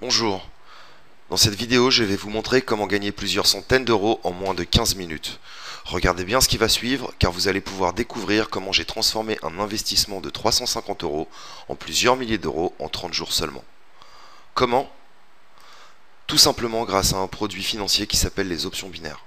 Bonjour, dans cette vidéo je vais vous montrer comment gagner plusieurs centaines d'euros en moins de 15 minutes. Regardez bien ce qui va suivre car vous allez pouvoir découvrir comment j'ai transformé un investissement de 350 euros en plusieurs milliers d'euros en 30 jours seulement. Comment? Tout simplement grâce à un produit financier qui s'appelle les options binaires.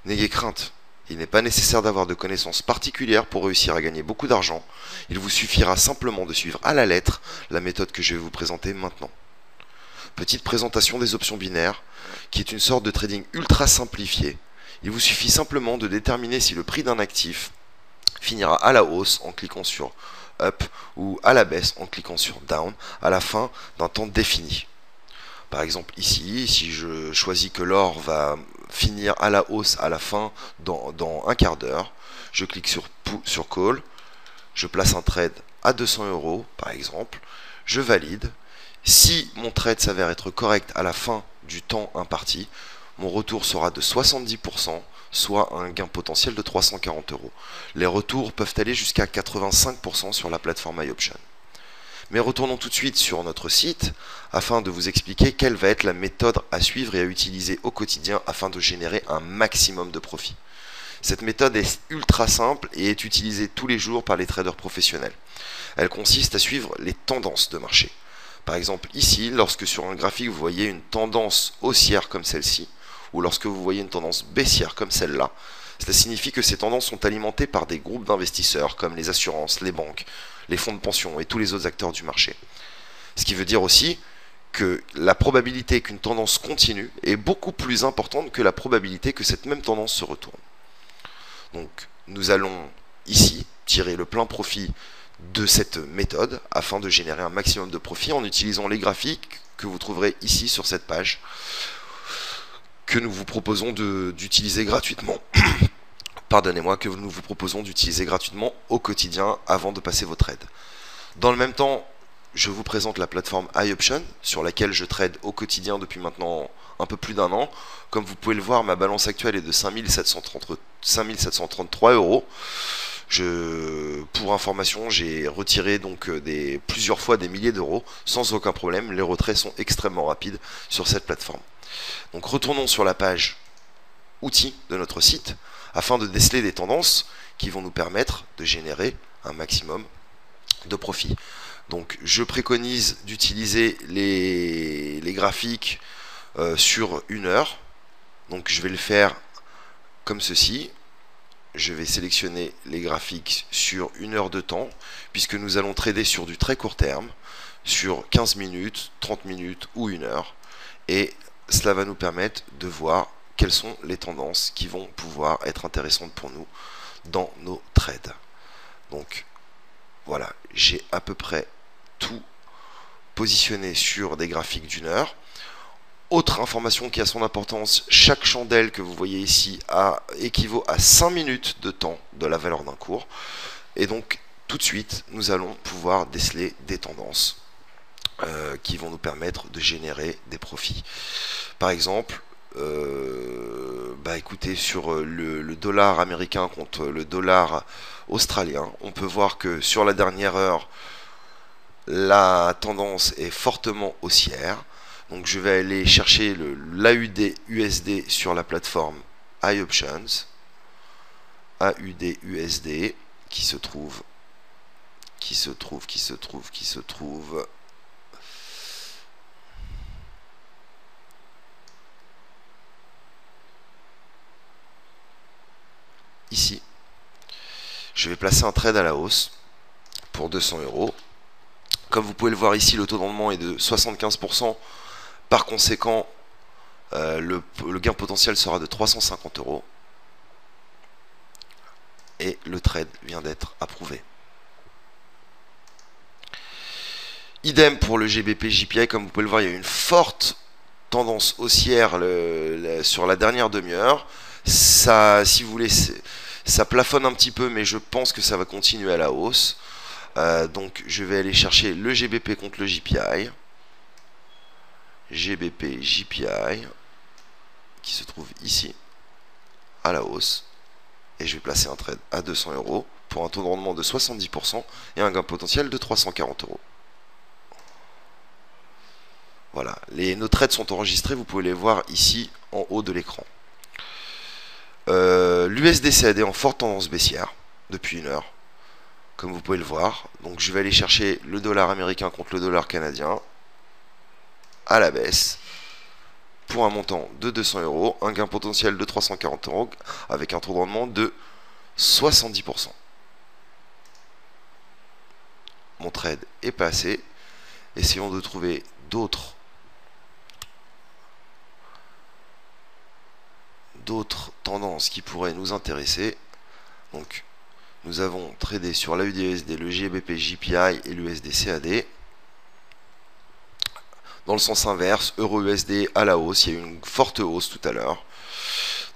N'ayez crainte, il n'est pas nécessaire d'avoir de connaissances particulières pour réussir à gagner beaucoup d'argent, il vous suffira simplement de suivre à la lettre la méthode que je vais vous présenter maintenant. Petite présentation des options binaires, qui est une sorte de trading ultra simplifié. Il vous suffit simplement de déterminer si le prix d'un actif finira à la hausse en cliquant sur Up ou à la baisse en cliquant sur Down à la fin d'un temps défini. Par exemple ici, si je choisis que l'or va finir à la hausse à la fin dans un quart d'heure, je clique sur Call, je place un trade à 200 euros par exemple, je valide. Si mon trade s'avère être correct à la fin du temps imparti, mon retour sera de 70%, soit un gain potentiel de 340 euros. Les retours peuvent aller jusqu'à 85% sur la plateforme iOption. Mais retournons tout de suite sur notre site afin de vous expliquer quelle va être la méthode à suivre et à utiliser au quotidien afin de générer un maximum de profit. Cette méthode est ultra simple et est utilisée tous les jours par les traders professionnels. Elle consiste à suivre les tendances de marché. Par exemple ici, lorsque sur un graphique vous voyez une tendance haussière comme celle-ci, ou lorsque vous voyez une tendance baissière comme celle-là, cela signifie que ces tendances sont alimentées par des groupes d'investisseurs comme les assurances, les banques, les fonds de pension et tous les autres acteurs du marché. Ce qui veut dire aussi que la probabilité qu'une tendance continue est beaucoup plus importante que la probabilité que cette même tendance se retourne. Donc nous allons ici tirer le plein profit de cette méthode afin de générer un maximum de profit en utilisant les graphiques que vous trouverez ici sur cette page que nous vous proposons d'utiliser gratuitement. Pardonnez-moi, que nous vous proposons d'utiliser gratuitement au quotidien avant de passer vos trades. Dans le même temps, je vous présente la plateforme iOption sur laquelle je trade au quotidien depuis maintenant un peu plus d'un an. Comme vous pouvez le voir, ma balance actuelle est de 5733 euros. Pour information, j'ai retiré donc plusieurs fois des milliers d'euros sans aucun problème. Les retraits sont extrêmement rapides sur cette plateforme. Donc retournons sur la page outils de notre site afin de déceler des tendances qui vont nous permettre de générer un maximum de profit. Donc je préconise d'utiliser les graphiques sur une heure. Donc je vais le faire comme ceci. Je vais sélectionner les graphiques sur une heure de temps, puisque nous allons trader sur du très court terme, sur 15 minutes, 30 minutes ou une heure. Et cela va nous permettre de voir quelles sont les tendances qui vont pouvoir être intéressantes pour nous dans nos trades. Donc voilà, j'ai à peu près tout positionné sur des graphiques d'une heure. Autre information qui a son importance, chaque chandelle que vous voyez ici équivaut à 5 minutes de temps de la valeur d'un cours. Et donc tout de suite, nous allons pouvoir déceler des tendances qui vont nous permettre de générer des profits. Par exemple, écoutez, sur le dollar américain contre le dollar australien, on peut voir que sur la dernière heure, la tendance est fortement haussière. Donc je vais aller chercher l'AUD USD sur la plateforme iOptions. AUD USD qui se trouve ici. Je vais placer un trade à la hausse pour 200 euros. Comme vous pouvez le voir ici, le taux de rendement est de 75%. Par conséquent, le gain potentiel sera de 350 euros. Et le trade vient d'être approuvé. Idem pour le GBP JPI. Comme vous pouvez le voir, il y a une forte tendance haussière sur la dernière demi-heure. Ça, si vous voulez, ça plafonne un petit peu, mais je pense que ça va continuer à la hausse. Donc je vais aller chercher le GBP contre le JPI. GBP JPI qui se trouve ici à la hausse. Et je vais placer un trade à 200 euros pour un taux de rendement de 70% et un gain potentiel de 340 euros. Voilà, nos trades sont enregistrés, vous pouvez les voir ici en haut de l'écran. L'USD-CAD en forte tendance baissière depuis une heure, comme vous pouvez le voir. Donc je vais aller chercher le dollar américain contre le dollar canadien à la baisse pour un montant de 200 euros, un gain potentiel de 340 euros avec un taux de rendement de 70%. Mon trade est passé. Essayons de trouver d'autres tendances qui pourraient nous intéresser. Donc nous avons tradé sur l'AUD-USD, le GBP-JPI et l'USD-CAD. Dans le sens inverse, euro-USD à la hausse, il y a eu une forte hausse tout à l'heure.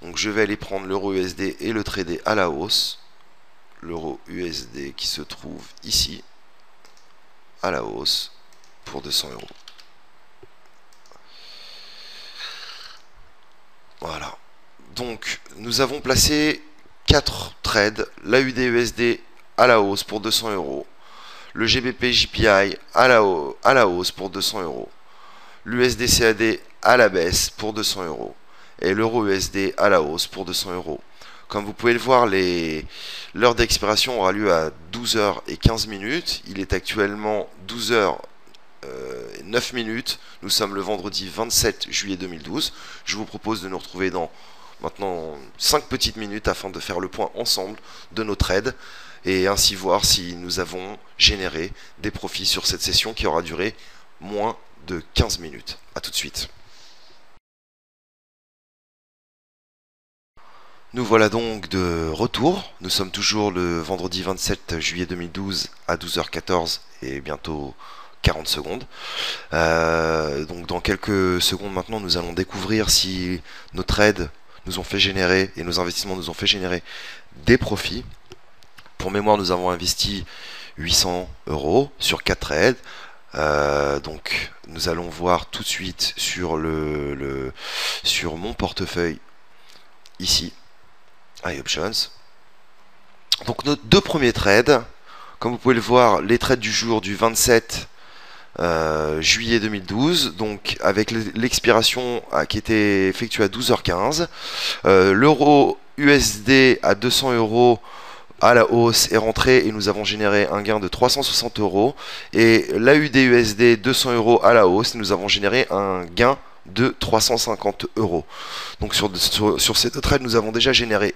Donc je vais aller prendre l'euro-USD et le trader à la hausse. L'euro-USD qui se trouve ici, à la hausse, pour 200 euros. Voilà. Donc nous avons placé 4 trades, l'AUD-USD à la hausse pour 200 euros, le GBP-JPI à la hausse pour 200 euros, l'USD-CAD à la baisse pour 200 euros et l'euro-USD à la hausse pour 200 euros. Comme vous pouvez le voir, l'heure d'expiration aura lieu à 12h15. Il est actuellement 12h09. Nous sommes le vendredi 27 juillet 2012. Je vous propose de nous retrouver dans maintenant 5 petites minutes afin de faire le point ensemble de nos trades et ainsi voir si nous avons généré des profits sur cette session qui aura duré moins de 15 minutes. A tout de suite. Nous voilà donc de retour. Nous sommes toujours le vendredi 27 juillet 2012 à 12h14 et bientôt 40 secondes. Donc dans quelques secondes maintenant, nous allons découvrir si nos trades nous ont fait générer et nos investissements nous ont fait générer des profits. Pour mémoire, nous avons investi 800 euros sur 4 trades. Donc nous allons voir tout de suite sur sur mon portefeuille ici, iOptions. Donc nos 2 premiers trades, comme vous pouvez le voir, les trades du jour du 27 juillet 2012, donc avec l'expiration qui était effectuée à 12h15, l'euro USD à 200 euros à la hausse est rentré et nous avons généré un gain de 360 euros, et l'AUD-USD 200 euros à la hausse, nous avons généré un gain de 350 euros. Donc sur ces 2 trades, nous avons déjà généré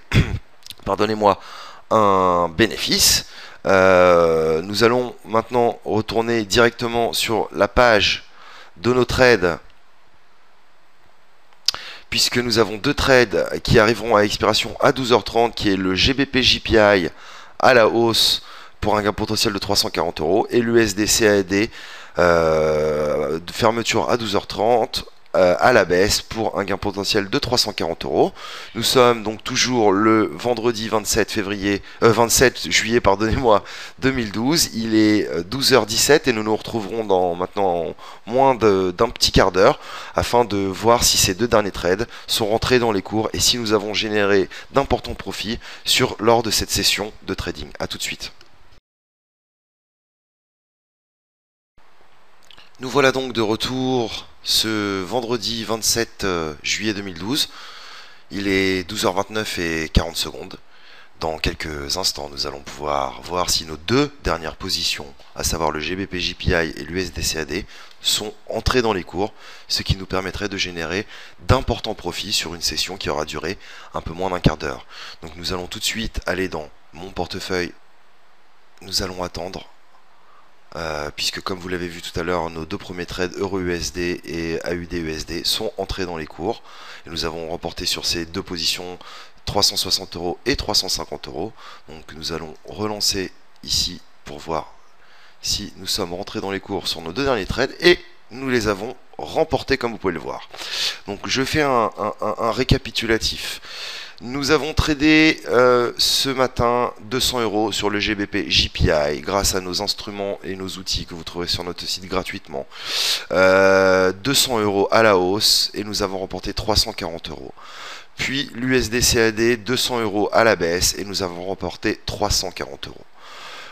pardonnez-moi, un bénéfice. Nous allons maintenant retourner directement sur la page de nos trades, puisque nous avons 2 trades qui arriveront à expiration à 12h30, qui est le GBP-JPI à la hausse pour un gain potentiel de 340 euros et l'USD-CAD de fermeture à 12h30 à la baisse pour un gain potentiel de 340 euros. Nous sommes donc toujours le vendredi 27 juillet 2012. Il est 12h17 et nous nous retrouverons dans maintenant moins d'un petit quart d'heure afin de voir si ces 2 derniers trades sont rentrés dans les cours et si nous avons généré d'importants profits lors de cette session de trading. A tout de suite. Nous voilà donc de retour ce vendredi 27 juillet 2012. Il est 12h29 et 40 secondes. Dans quelques instants, nous allons pouvoir voir si nos 2 dernières positions, à savoir le GBP-JPI et l'USD-CAD, sont entrées dans les cours, ce qui nous permettrait de générer d'importants profits sur une session qui aura duré un peu moins d'un quart d'heure. Donc nous allons tout de suite aller dans mon portefeuille. Nous allons attendre. Puisque comme vous l'avez vu tout à l'heure, nos 2 premiers trades euro-USD et AUD-USD sont entrés dans les cours. Et nous avons remporté sur ces 2 positions 360 euros et 350 euros. Donc nous allons relancer ici pour voir si nous sommes rentrés dans les cours sur nos 2 derniers trades. Et nous les avons remportés comme vous pouvez le voir. Donc je fais un récapitulatif. Nous avons tradé ce matin 200 euros sur le GBP JPI grâce à nos instruments et nos outils que vous trouverez sur notre site gratuitement. 200 euros à la hausse et nous avons remporté 340 euros. Puis l'USD CAD 200 euros à la baisse et nous avons remporté 340 euros.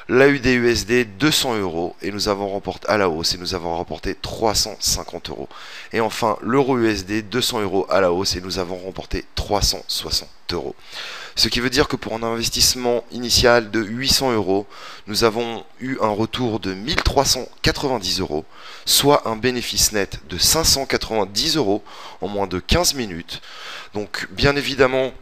L'AUD-USD 200 euros et nous avons remporté à la hausse et nous avons remporté 350 euros. Et enfin l'euro-USD 200 euros à la hausse et nous avons remporté 360 euros. Ce qui veut dire que pour un investissement initial de 800 euros, nous avons eu un retour de 1390 euros, soit un bénéfice net de 590 euros en moins de 15 minutes. Donc bien évidemment,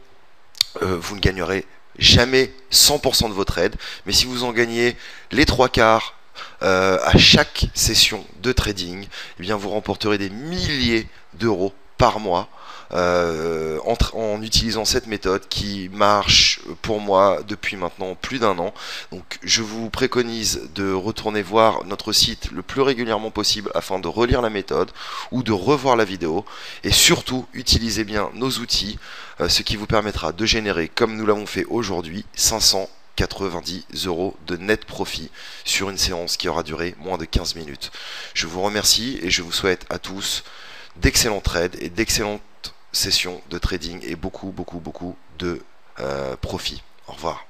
vous ne gagnerez jamais 100% de votre aide, mais si vous en gagnez les 3/4 à chaque session de trading, eh bien vous remporterez des milliers d'euros par mois en utilisant cette méthode qui marche pour moi depuis maintenant plus d'1 an. Donc je vous préconise de retourner voir notre site le plus régulièrement possible afin de relire la méthode ou de revoir la vidéo, et surtout utilisez bien nos outils, ce qui vous permettra de générer, comme nous l'avons fait aujourd'hui, 590 euros de net profit sur une séance qui aura duré moins de 15 minutes. Je vous remercie et je vous souhaite à tous d'excellents trades et d'excellentes sessions de trading et beaucoup de profit. Au revoir.